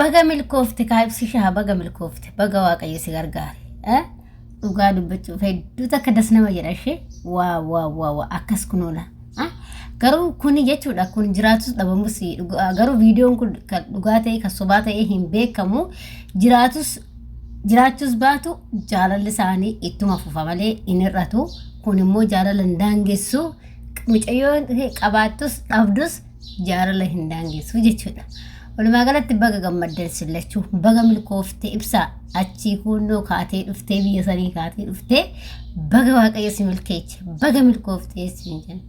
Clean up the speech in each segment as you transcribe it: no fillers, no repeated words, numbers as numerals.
baga milkoofte kaayibsishaa baga milkoofte baga waaqayyo si gargaare dhugaa dubbachuuf hedduu takka das nama jedha ishee waa akkas kunuula garuu kuni jechuudha kun jiraatus dhabamus garuu viidiyoon kun kan dhugaa ta'e kan sobaa ta'e hin beekamu jiraatus baatu jaalalli isaanii ittuma fufa malee hin hir'atu kun immoo jaalala hin daangessu mucayyoon qabaattus dhabdus jaalala hin daangessu jechuudha. Walumaa galatti baga gammaddan sillachuu baga milkoofte ibsa achii kunnoo kaatee dhuftee biyya sanii kaatee dhuftee baga waaqayyo si milkeeche baga milkoofte siin jenna.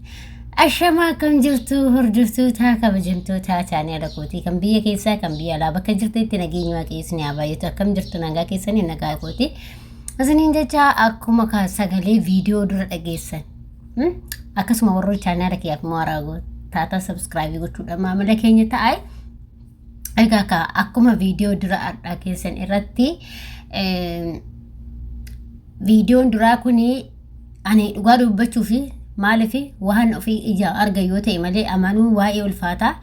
Ashama kam jirtu hordoftuu taa kabajamtuu taa chaanii alakooti kan biyya keessaa kan biyya alaa bakka jirteetti nageenya waaqessinii abaayatu akkam jirtu nagaa keessanii nagaa kooti. Asiniin jecha akkuma ka sagalee viidiyoo dura dhageessan akkasuma warra chaanii alakee akkuma waraago taata subscribe gochuudha maamila keenya ta'ay. Egaa ka akkuma viidiyoo dura adda keessan irratti viidiyoon duraa kuni ani dhugaa dubbachuu fi maaliif waan ofii ija arga yoo ta'e malee amanuu waa'ee ulfaataa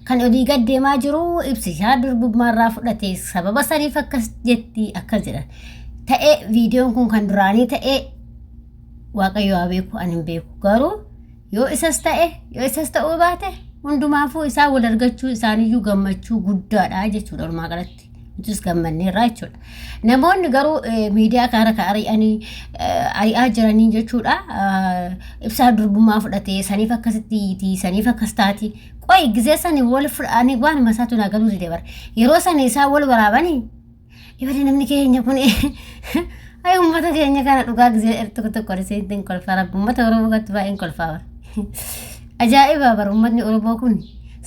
kan olii gad deemaa jiru ibsisaa durbummaarraa fudhate sababa saniif akkas jetti akkas jedhan ta'e viidiyoon kun kan duraanii ta'e waaqayyo haa beeku ani hin beeku garuu yoo isas ta'uu baate hundumaafuu isaa wal argachuu isaaniyyuu gammachuu guddaadha jechuudha walumaa galatti nutis gammanneerra jechuudha. Namoonni garuu miidiyaa kaara ka ari'aa jiranii jechuudha ibsaa durbummaa fudhatee saniif akkasitti saniif akkas taati qoy gizee sanii wal fudhanii waan masaatu naa galuu dide bara yeroo sanii isaa wal waraabanii ibadee namni keenya kun ay ummata keenya kana dhugaa gizee tokko riseetiin kolfaa rabbi ummata Oromoo gatti baay'een kolfaa bara. Ajaa'iba bara ummatni Oromoo kun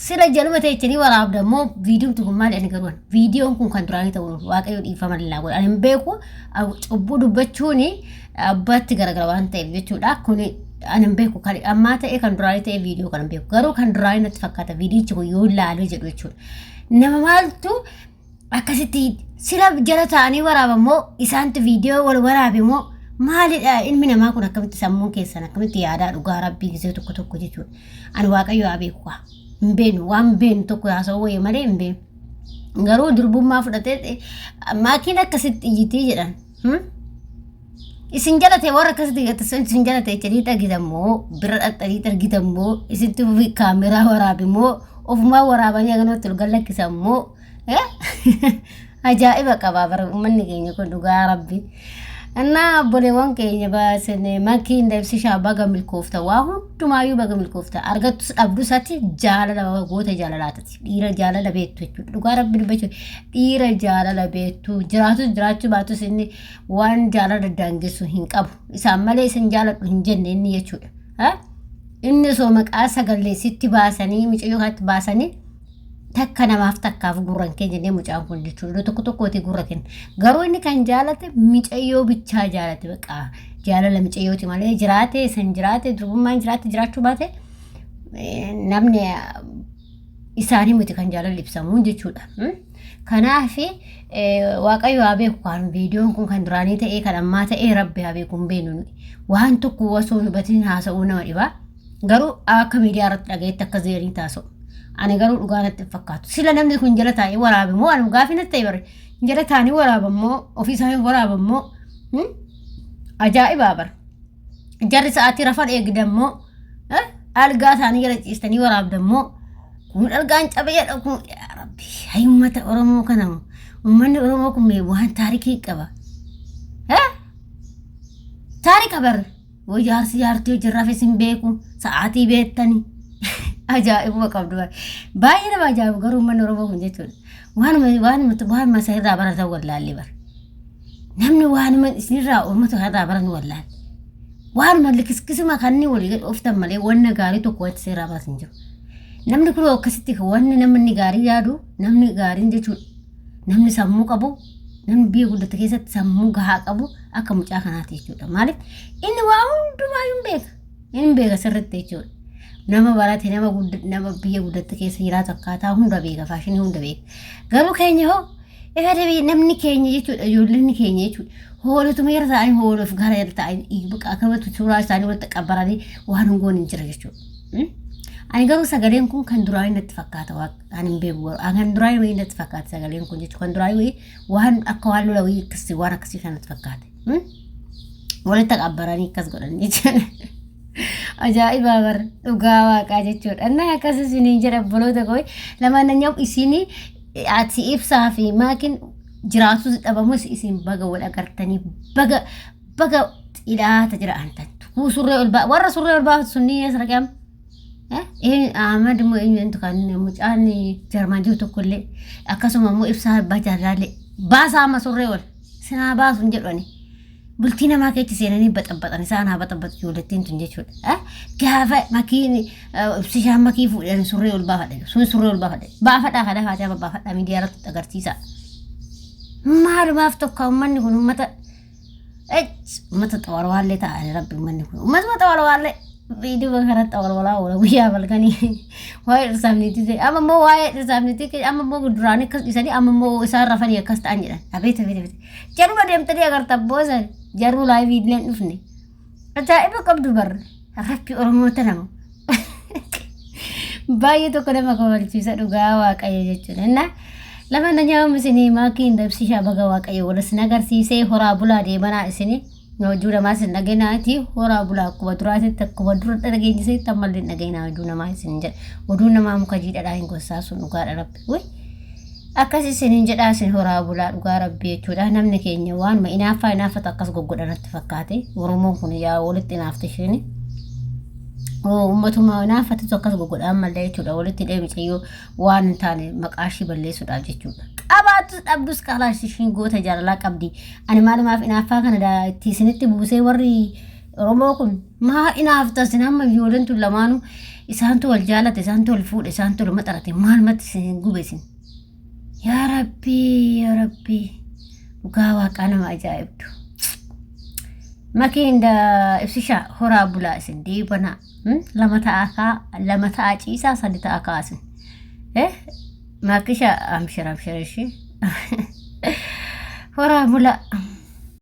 sila jaluma ta'echanii waraabdamoo viidiyoon kun maali ani garuun viidiyoon kun kan duraanii ta'uu waaqayyo dhiifama lillaa godha ani hin beeku cubbuu dubbachuun abbaatti garagara waan ta'eef jechuudha kun ani hin beeku kan ammaa ta'e kan duraanii ta'e viidiyoo kan hin beeku garuu kan duraanii natti fakkaata viidiyichi kun yoo ilaalu jedhu jechuudha nama maaltu akkasitti sila jala ta'anii waraabamoo isaantu viidiyoo wal waraabemoo maalidha ilmi namaa kun akkamitti sammuun keessan akkamitti yaadaa dhugaa rabbii gisee tokko jechuudha ani waaqayyo haa beeku hin beenu waan beenu tokko haasawuu wayii malee hin beenu garuu durbummaa fudhatee maakiin akkasitti iyyitii jedhan isin jalate warra akkasitti isin jalate jedhii dhagitammoo bira dhaxxanii argitammoo isitti kaameraa waraabimoo ofumaa waraabanii aganootti ol gallakkisammoo ajaa'iba qabaa bara uummanni keenya kun dhugaa rabbii. Anna boleewwan keenya baasne makiin deebsishaa baga milkoofta waa hundumaayuu baga milkoofta argattus dhabdusatti jaalala goota jaalalaatati dhiira jaalala beektu jechuudha dhugaa rabbi dubbachuu dhiira jaalala beektu jiraachuu baatus inni waan jaalala daangessu hin qabu isaan malee isin jaaladhu hin jenne inni jechuudha inni soo maqaa sagalee sitti baasanii micayyoo kaatti baasanii takka namaaf takkaaf gurran keenya jennee mucaan kun jechuudha tokkotti gurra kenna garuu inni kan jaalate micayyoo bichaa jaalate baqa jaalala micayyooti malee jiraate san jiraate durbummaan jiraate jiraachuu baate namni isaanii miti kan jaalala ibsamu jechuudha kanaaf waaqayyo haa beeku kan viidiyoon kun kan duraanii ta'ee kan ammaa ta'ee rabbi haa beeku hin beenu waan tokko wasoo hubatiin haasa'uu nama dhibaa garuu akka miidiyaa irratti dhagayetti akka zeerii taasa'u ani garuu dhugaa natti fakkaatu sila namni kun jala taa'ee waraabamoo ani gaafii natti ta'e bare jala taa'anii waraabamoo ofii isaanii waraabamoo ajaa'ibaa bara jarri sa'aatii rafan eegdammoo algaa isaanii jala ciistanii waraabdammoo kun algaan cabeedha kun yaa rabbi hay uummata Oromoo kana uummanni Oromoo kun waan taarikii qaba taarika bara jaarsi jaartii jirraafis hin beeku sa'aatii beettanii ajaa'iba qabdu baay'ee nama ajaa'ibu garuu uummanni Oromoo kun jechuudha waan masayirraa baratan wallaallee bara namni waanuma isinirraa uummata irraa baran wallaalle waanuma likiskisuma kanneen walii gad ooftan malee wanna gaarii tokko watti seerraa baasan jiru namni kun akkasitti wanni namni gaarii yaadu namni gaariin jechuudha namni sammuu qabu namni biyya guddate keessatti sammuu gahaa qabu akka mucaa kanaati jechuudha maaliif inni waa hundumaa hin beeka sirriitti jechuudha nama barate nama biyya guddate keessa jiraatu akkaataa hunda beeka faashinii hunda beeka garuu keenya hoo Ifadee namni keenya jechuudha ijoolleen keenya jechuudha. Hoolatu meera ta'anii hooluuf gara irra ta'anii bakka akkamatu suuraa isaanii walitti qabbaranii waan hungoon hin jira jechuudha. Ani garuu sagaleen kun kan duraanii natti fakkaata waan hin beeku. Kan duraanii wayii natti fakkaata sagaleen kun jechuudha. Kan duraanii wayii waan akka waan lola wayii akkasii waan akkasii kan natti fakkaata. Walitti qabbaranii akkas godhan jechuudha. Ajaa'iba bar dhugaa waaqaa jechuudha. Annaa akkas isin jedha boloota koo lamaan nyaaf isin ati ibsaa fi maakin jiraatu dhabamus isin baga wal agartanii baga ilaata jira antan ku surree ol baa warra surree ol baa sunni sarqam Ahmad mo intu kan mucaan Jarman jiru tokkollee akkasuma immoo ibsaa bajaajaalee baasaa ma surree ol sinaa baasuun jedhani bultii namaa keetti seenanii baxabbaxan isaanaa baxabbaxu ijoollettiin tun jechuudha. Gaafa makiin ibsishaan makii fuudhan surree ol baafadha sun surree ol baafadha baafadhaa kadhaa faajaa baafadhaa miidiyaa irratti agarsiisa. Maalumaaf tokko uummanni kun uummata xawarwaallee ta'an rabbi uummanni kun uummata xawarwaallee viidiyoo kanatti xawarwalaa oola guyyaa balkanii waa'ee dhirsaamniitii amma immoo waa'ee dhirsaamniitii amma immoo duraanii akkas dhiisanii amma immoo isaan rafanii akkas ta'an jedhan abeet jaruma deemtanii agarta boosan jaruu laayivii illeen dhufne ajaa'iba qabdu barre rabbi oromoota nama baay'ee tokko nama kabalchiisa dhugaa waaqayyo jechuudha. Lama nyaam isini maakiin dabsisha baga waaqayyo wala sinagarsiisee horaa bulaa deemanaa isini wajjuu namaa isin dhageenaati horaa bulaa akkuma duraatti akkuma dura dhageenyisee tammallee dhageenaa wajjuu namaa isin jedha wajjuu namaa muka jiidhaadhaa hin gossaa sun dhugaadha rabbi wuy akkas isin jedhaa isin horaa bulaa dhugaa rabbi jechuudha. Namni keenya waanuma inaaffata akkas goggodhanatti fakkaate Oromoon kun yaa walitti inaafte isheen ummatuma naaffatu akkas goggodhaan mallee jechuudha walitti deemiciyoo waan hin taane maqaashii balleessuudhaaf jechuudha. Qabaatu dhabdus qalaashi ishiin goota jaalalaa qabdi. Ani maalumaaf inaaffaa kana itti isinitti buusee warri Oromoo kun maa inaafta isin amma ijoolleen tun lamaanuu isaantu wal jaalate isaantu wal fuudhe isaantu wal maxarate maalumatti isin gube isin. Yaa rabbi dhugaa waaqaa nama ajaa'ibdu. Makiin ibsishaa horaa bulaa isin deebanaa lama ta'a ciisaa sadi ta'a kaasin makisha amshira ishee horaa bulaa.